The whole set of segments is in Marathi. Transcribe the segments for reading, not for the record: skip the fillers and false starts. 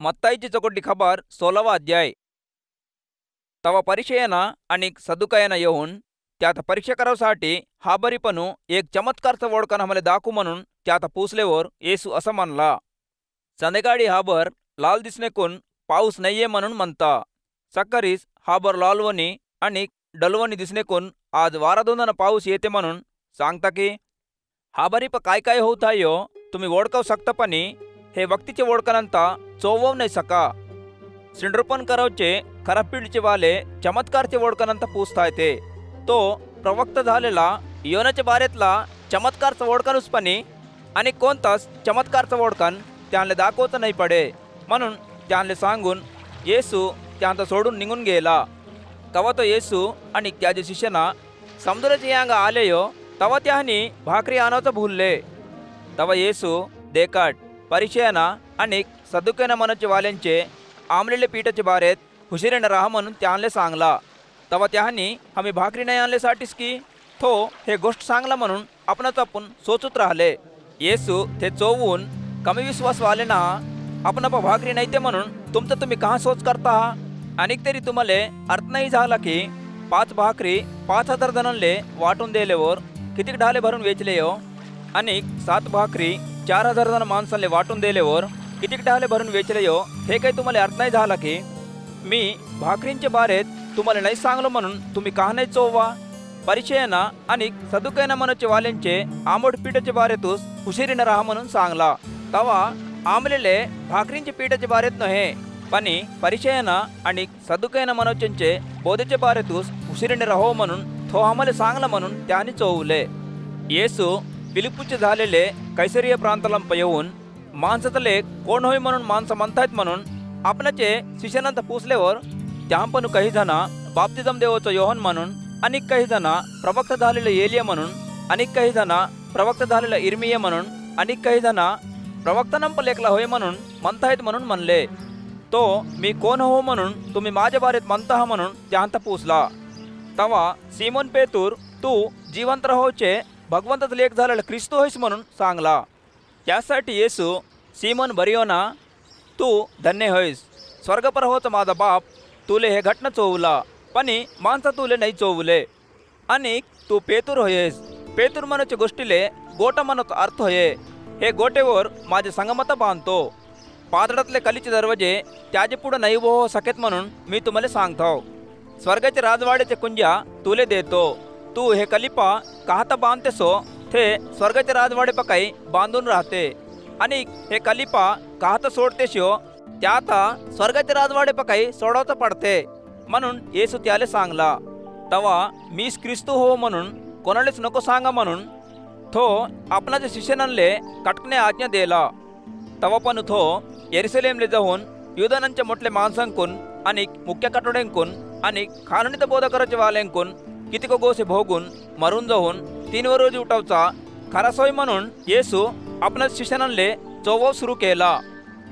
मत्ताईची चकोटी खबर 16वा अध्याय. तवा परिचयना आणि सदुकायना येऊन त्यात परीक्षा करावसाठी हाबरीपणू एक चमत्कारचं वोडकन आम्हाला दाखवू म्हणून त्यात पूसल्यावर येसू असं म्हणला. संध्याकाळी हाबर लाल दिसणेकून पाऊस नाहीये म्हणून म्हणता. सकाळीच हाबर लालवणी आणि डलवणी दिसणेकून आज वारादोंदन पाऊस येते म्हणून सांगता की हाबरीप काय काय होत आहे तुम्ही ओळखव शकतापणी हे वक्तीचे ओळखनंता चोवव नाही सका. सिंड्रुपन करावचे खरापीडचे वाले चमत्कारचे ओळखनंता पूछता येते. तो प्रवक्त झालेला योनाच्या बारेतला चमत्कारचं ओळखनुसपणी आणि कोणताच चमत्कारचं ओळखन त्यांना दाखवता नाही पडे म्हणून त्यांना सांगून येसू त्यांचा सोडून निघून गेला. तवा तो येसू आणि त्याच्या शिष्याना समुद्राच्या यांगा आलेयो तवा त्यांनी भाकरी आणावचं भूलले. तवा येसू देकाट परिचयना आणि सदुकेना मनाचे वाल्यांचे आमलेले पीठाच्या बारेत हुशिरीने राहा म्हणून त्यांना सांगला. तवा त्यांनी आम्ही भाकरी नाही आणल्यासाठीच की तो हे गोष्ट सांगला म्हणून आपणच आपण सोचत राहिले. येसू ते चोवून कमी विश्वास वाले ना आपण भाकरी नाही ते म्हणून तुमचं तुम्ही कहा सोच करता. आणि तरी तुम्हाला अर्थ नाही झाला की 5 भाकरी 5000 जणांले वाटून दिल्यावर किती ढाले भरून वेचले हो आणि 7 भाकरी 4000 जण माणसांले वाटून दिल्यावर किती ढाले भरून वेचले हो हे काही तुम्हाला अर्थ नाही झाला की मी भाकरींच्या बारेत तुम्हाला नाही सांगलो म्हणून तुम्ही का नाही चोवा. परिचयना आणि सदुकायना मनाचे वाल्यांचे आंबट पीठाच्या बारेतूच हुशिरीने राहा म्हणून सांगला. तवा आंबलेले भाकरींच्या पीठाच्या बारेत नव्हे पण परिचयना आणि सदुकायना मनोच्यांचे बोधेच्या बारेतूच हुशिरीने राहो म्हणून तो आम्हाला सांगला म्हणून त्यांनी चोवले. येसू फिलिप्पूचे झालेले कैसरिया प्रांताला येऊन माणसातले कोण होय म्हणून माणसं म्हणतायत म्हणून आपणाचे शिष्यानंतर पूछल्यावर त्यापण काही जण बाप्तिजम देवाचं योहन म्हणून आणि काही जण प्रवक्त झालेलं एलिया म्हणून आणि काही जण प्रवक्त झालेलं इर्मिया म्हणून आणि काही जण प्रवक्तानंप लेखला होय म्हणून म्हणतायत म्हणून म्हणले. तो मी कोण हो म्हणून तुम्ही माझ्या बारेत म्हणता म्हणून त्यांता पूछला. तवा सिमोन पेतूर तू जिवंत राहोचे भगवंतच लेख झालेला ख्रिस्त होईस म्हणून सांगला. त्यासाठी येसू सिमोन बरियोना तू धन्य होईस. स्वर्गपर होच माझा बाप तुले हे घटना चोवला पण माणसा तुले नाही चोवले. आणि तू पेतूर होयेस. पेतूर मनाच्या गोष्टीले गोटा मनाचा अर्थ होये. हे गोटेवर माझे संगमत बांधतो. पातळातले कलीचे दरवाजे त्याचे पुढे नाही हो सकेत म्हणून मी तुम्हाला सांगतो. स्वर्गाचे राजवाड्याचे कुंजा तुले देतो. तू हे कलिपा काहता बांधतेसो ते स्वर्गाचे राजवाडे पकाई बांधून राहते आणि हे कलिपा काहता सोडतेसो त्यात स्वर्गाचे राजवाडे पकाई सोडवता पडते म्हणून येसू त्याले सांगला. तवा मीच ख्रिस्त हो म्हणून कोणालेच नको सांगा म्हणून तो आपणाच्या शिष्यानले कटकने आज्ञा दिला. तवा पण तो यरुशलेमले जाऊन युदानांच्या मोठल्या माणसांकून आणि मुख्य कटोड्यांकून आणि खानणीत बोधकराच्या वाल्यांकून कितीक गोसे भोगून मरून जाऊन 3 रोजी उठवचा खरा सोय म्हणून येसू आपल्या शिष्यानले चोवव सुरू केला.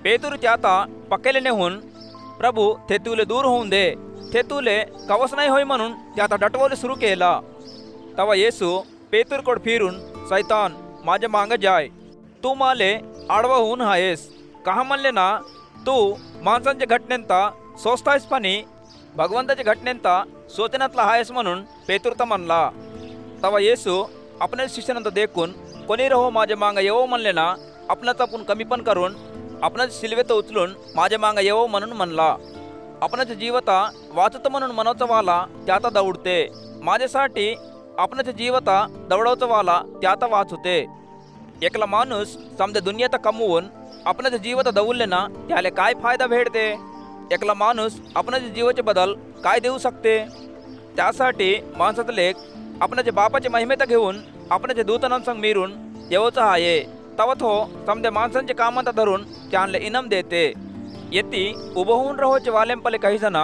पेतूर त्याता पकेले नेहून प्रभू ते तुले दूर होऊन दे ते तुले कवच नाही होय म्हणून त्याता डटवले सुरू केला. तवा येसू पेतूरकोड फिरून सैतान माझ्या मांग जाय तू माले आडवा होऊन आहेस कहा म्हणले ना तू माणसांच्या घटनेंता सोचतायस पाणी भगवंताच्या घटनेंता सोचनातला आहेस म्हणून पेतूर तर म्हणला. तवा येसू आपल्या शिष्यानंतर देखून कोणी रहो माझ्या मांग येवो म्हणले ना आपणाच आपण कमी पण करून आपणाच शिलवेत उचलून माझ्या मांग येवो म्हणून म्हणला. आपणाच्या जीवता वाचत म्हणून मनवचा वाला त्याता दौडते. माझ्यासाठी आपणाच्या जीवता दौडवचा वाला त्याता वाचते. एकला माणूस समजा दुनियाता कमवून आपणाच्या जीवता दौडले ना त्याला काय फायदा भेटते. एकला माणूस आपणाच्या जीवाचे बदल काय देऊ शकते. त्यासाठी माणसाचा लेख आपणाच्या बापाच्या महिमेता घेऊन आपणाच्या दूतांसंग मिरून येवचा आहे. तवा तो समजा माणसांच्या कामांता धरून त्यांना इनाम देते. येती उभं होऊन रहोचे वालेंपले काही जण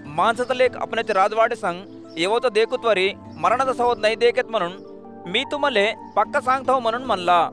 माणसाचा लेख आपणाच्या राजवाडे संग येवचा देखुत्वरी मरणाचा सवत नाही देखत म्हणून मी तुम्हाला पक्का सांगतो म्हणून म्हणला.